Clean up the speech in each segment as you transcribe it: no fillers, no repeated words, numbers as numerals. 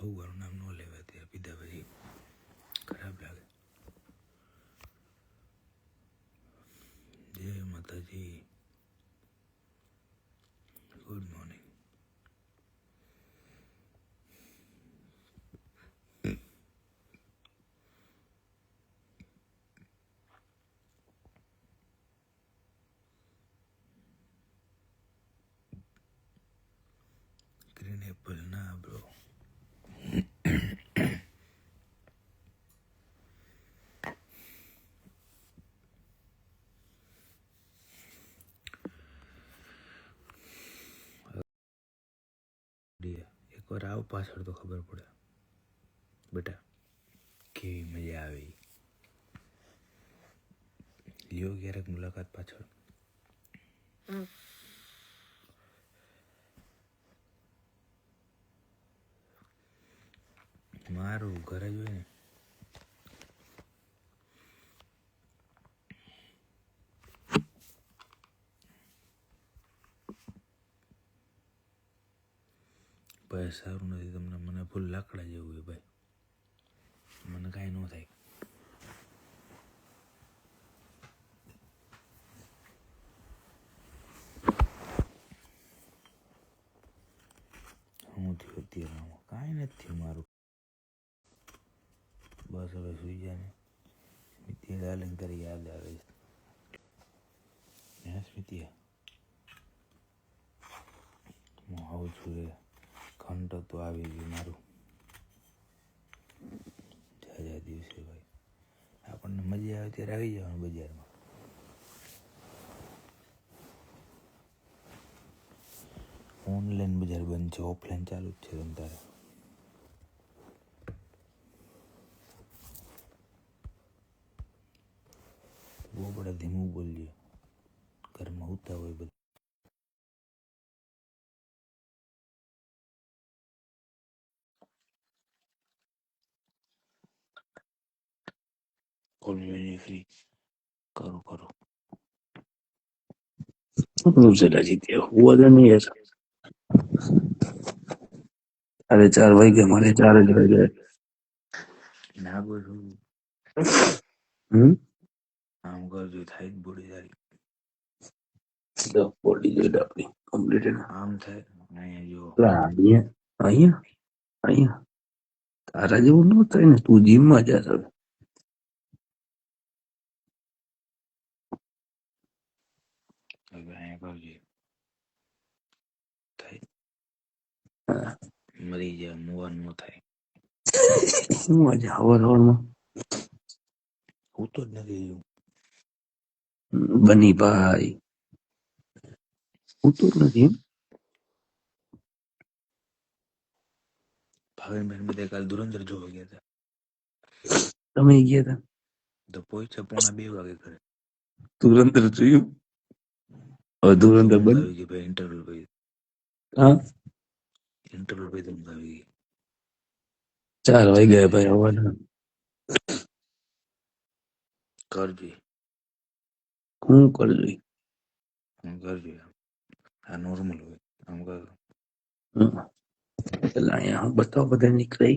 ભગવાનનું નામ ન લેવાય ત્યાં પીધા પછી ખરાબ લાગે. જય માતાજી. Good morning. ગ્રીન એપલ ના બ્રો. એકવાર આવ પાછળ તો ખબર પડે બેટા કેવી મજા આવી. લ્યો ક્યારેક મુલાકાત પાછળ. મારું ઘર જ હોય ને. ભાઈ સારું નથી તમને, મને ફૂલ લાકડા જેવું હોય ભાઈ, મને કાંઈ ન થાય. હું થયું અત્યારે આમાં કાંઈ નથી થયું મારું. બસ હવે સુઈ જાય ને. સ્મિતિયા ડાર્લિંગ તારી યાદ આવે છે. હે સ્મિતિયા, હું આવું છું એ ઘંટો તો આવી ગયું મારું. જાજા દિવસે ભાઈ આપણને મજા આવે ત્યારે આવી જવાનું બજારમાં. ઓનલાઈન બજાર બંધ છે, ઓફલાઈન ચાલુ જ છે. તમ તારે બહુ બધા ધીમું બોલીએ, ઘરમાં ઉતા હોય બધા. ઓલવેઝ ફ્રી કરું કરું. हुआ तो नहीं ऐसा। 4:30 वागे मारे 4 જ વાગે. ના બોલું આમ કરજો થાય જ બોડી તારી. બોડી જોઈ આપણી કમ્પ્લીટ. આમ થાય અહીંયા જો અહીંયા અહીંયા અહીંયા તારા જેવું ન થાય ને, તું જીમમાં જા. હવે અહીંયા કરજે થાય. મરી જાય મુવા ન થાય. શું આજે હવારમાં હું તો જ નથી જોઉં. બની ભાઈ હું તો નથી. ભાવિનબેન બધા કાલ ધુરંધર જોવા ગયા હતા. તમે ગયા હતા તો પહોંચ્યા 1:45 વાગે ઘરે. ધુરંધર જોયું? હવે ધુરંધર ઊંઘ બન આવી ગઈ ભાઈ. ઇન્ટરવલ ભાઈ હા ઇન્ટરવલ ભાઈ ઊંઘ આવી ગઈ. 4 વાગ્યા ભાઈ હવાના. કરજે હું કરજો આમ કરજે. આ નોર્મલ હોય આમ કર. પેલા અહીંયા બતાવો બધા નીકળે.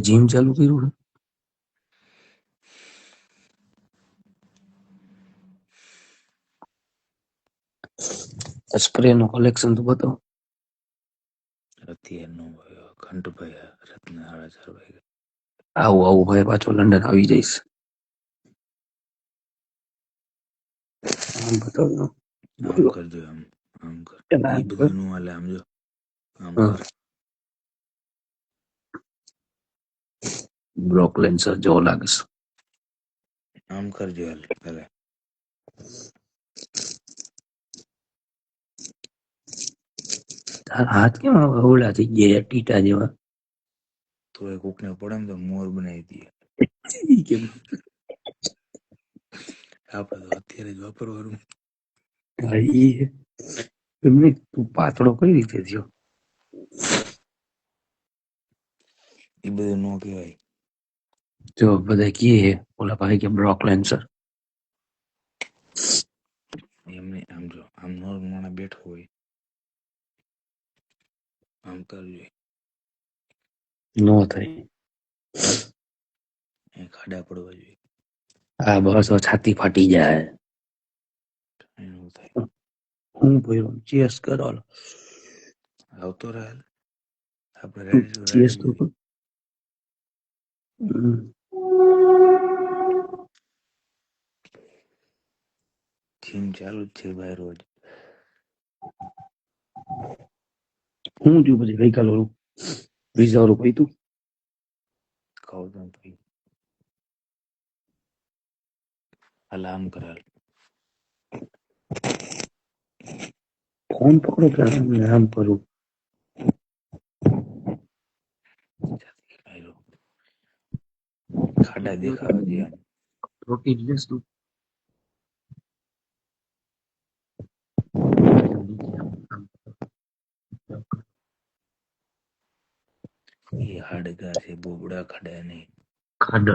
જીમ ચાલુ કર્યું છે. સ્પ્રે નું કલેક્શન તો બતાવો. અત્યારનો ઘંટભાઈ રાતના 4:30 વાગે. આવું ભાઈ પાછો લંડન આવી જઈશ. બતાવો આમ કરજો. આમ કર. એ બધું નું હાલે. આમ જો આમ કર. બ્રોક લેન્સર જેવો લાગે છે. આમ કરજો હાલ પેલા. હાથ કેમ અવળા થઈ ગયા ટીટા જેવા? તો એ કોકને પડે ને તો મોર બનાવી દઈએ. આપડે તો અત્યારે જ વાપરવાનું. તું પાતળો કઈ રીતે થયો? એ બધું ન કહેવાય. જો બધા કહે ઓલા ભાઈ કે બ્રોક લેન્સર. એમને આમ જો આમ નોર્મલ માણસ બેઠો હોય આમ કરજો નો થાય. એ ખાડા પડવા જોઈએ હા બસ હવે છાતી ફાટી જાય. એનું થાય હું બોલ્યો ચેસ કરો. આવતો રહે આપણે રેડી ચેસ રેડી તો જોઈએ જીમ ચાલુ જ છે ભાઈ રોજ હું થયું પછી ગઈકાલ વાળું વિઝા વાળું કહી તું કહું તો ભાઈ અલાર્મ કરાલ ફોન પકડો કે આમ કરું ખાડા દેખાવા દે આમ પ્રોટીન લેસ તું એ હાડકા છે બોબડા ખાડા નહીં ખાડ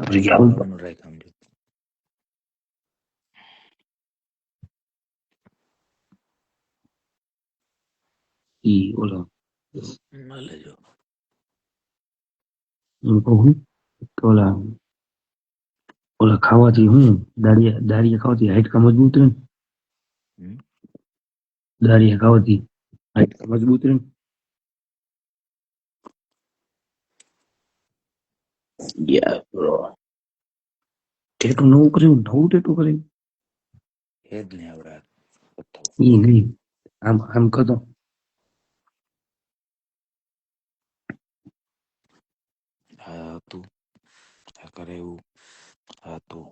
હવાનું રાખ આમ જો ઈ ઓલો મળે જો એમ કહું કે ઓલા ઓલા ખાવાથી હું દાળિયા ખાવાથી હાઈટકા મજબૂત રહે હમ? દાળિયા ખાવાથી હાઈટકા મજબૂત રહે યા બ્રો ટેટુ નવું ટેટુ કર્યું એ જ નહીં આવડે ઈ નહીં આમ આમ કરતો હા તું આ કરે એવું હા તું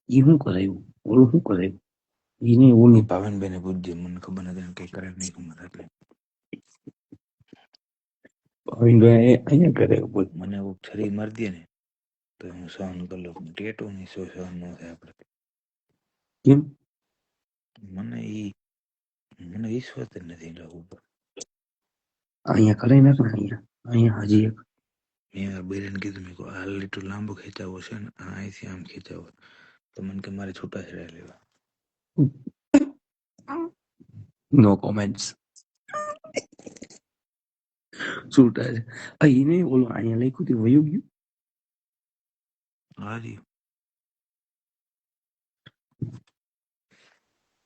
ઈ શું કરાયું ઓલું શું કરાયું ઈ નહીં એ ઓલું ભાવનબેને પૂછજે મને ખબર નથી કઈ કરે નહીં ખબર એટલે અહીંયા કરાયું બોલ મને એવું શરીર મારી દે ને તો હું સહન કરી લઉં ટેટો નહીં સહન ન થાય આપણે કેમ મને વિશ્વાસ જ નથી એના ઉપર અહીંયા કરાઈ નાખ ને અહીંયા હજી એક મેં બેરેને કીધું મેં કહું આ લીટું લાંબુ ખેંચાવો છે ને અહીંથી આમ ખેંચાવો તો મને કે મારે છૂટાછેડા લેવા નો કોમેન્ટ્સ છૂટા છે ઈ નહીં ઓલું અહીંયા લખ્યું તે વયું ગયું હાજી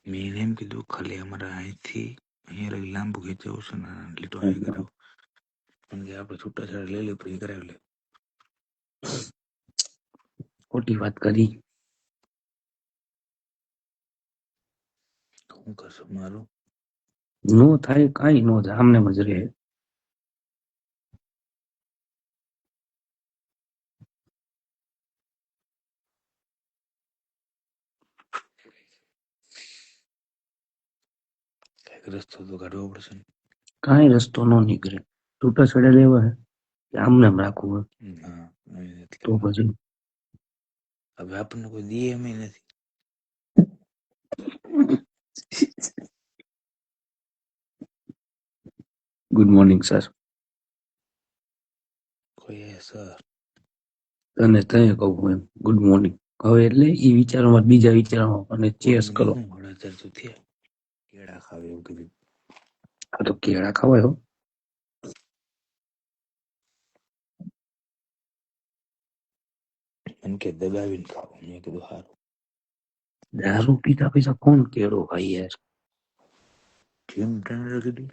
મેં એને એમ કીધું ખાલી અમારા અહીંથી અહીંયા લગી લાંબુ ખેંચાવું છે ને લીટો અહીં કરાવો મને કે આપણે છૂટાછેડા લઈ લે પછી કરાવી લે ખોટી વાત કરી હું કરશું મારું નો થાય કાંઈ નો થાય આમને જ રહે કઈક રસ્તો તો કાઢવો પડશે ને કાંઈ રસ્તો નો નીકળે છૂટાછેડા લેવા હે કે આમને એમ રાખવું હે હા તો પછી હવે આપણને કોઈ દે એમ નથી ગુડ મોર્નિંગ સર કોઈ સર તને કહું એમ ગુડ મોર્નિંગ હવે એટલે ઈ વિચારોમાં બીજા વિચારોમાં અને ચેસ કરો હું હળદર તો થયા કેળા ખાવે એવું કીધું આ તો કેળા ખવાય હો મને કે દબાવીને ખાવું મેં કીધું સારું દારૂ પીતા પૈસા કોણ કેળો ખાઈ યાર કેમ ટ્રેનરે કીધું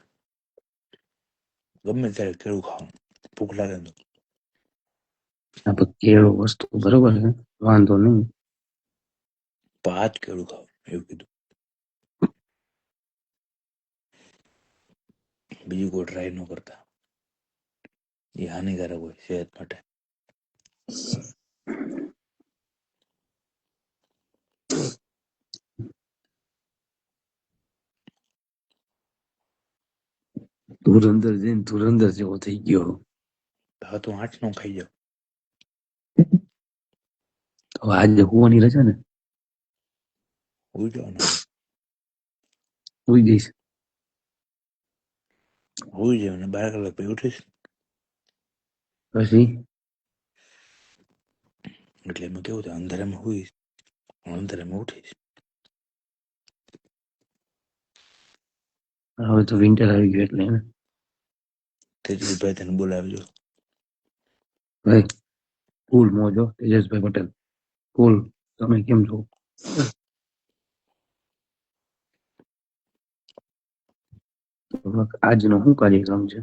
ગમે ત્યારે કેળું ખાવું ભૂખ લાગે તો આ તો કેળો વસ્તુ બરોબર છે વાંધો નહીં પાંચ કેળું ખાવું એવું કીધું બીજું કોઈ ટ્રાય ન કરતા એ હાનિકારક હોય સેહત માટે ધુરંદર જેવો થઈ ગયો હા તો 8 નો ખાઈ જાવ હવે આજે હોવાની રજા ને ઉઈ જવાનું હોઈ જઈશ ઉઈ જાવ ને 12 કલાક પછી ઉઠીશ પછી એટલે એમાં કેવું થાય, અંધારામાં હુઈશ, અંધારામાં ઉઠીશ. હવે તો વિન્ટર આવી ગયું એટલે ને તેજસભાઈ તને બોલાવજો. ભાઈ કુલ મોજો તેજસભાઈ પટેલ કુલ. તમે કેમ છો? આજનો શું કાર્યક્રમ છે?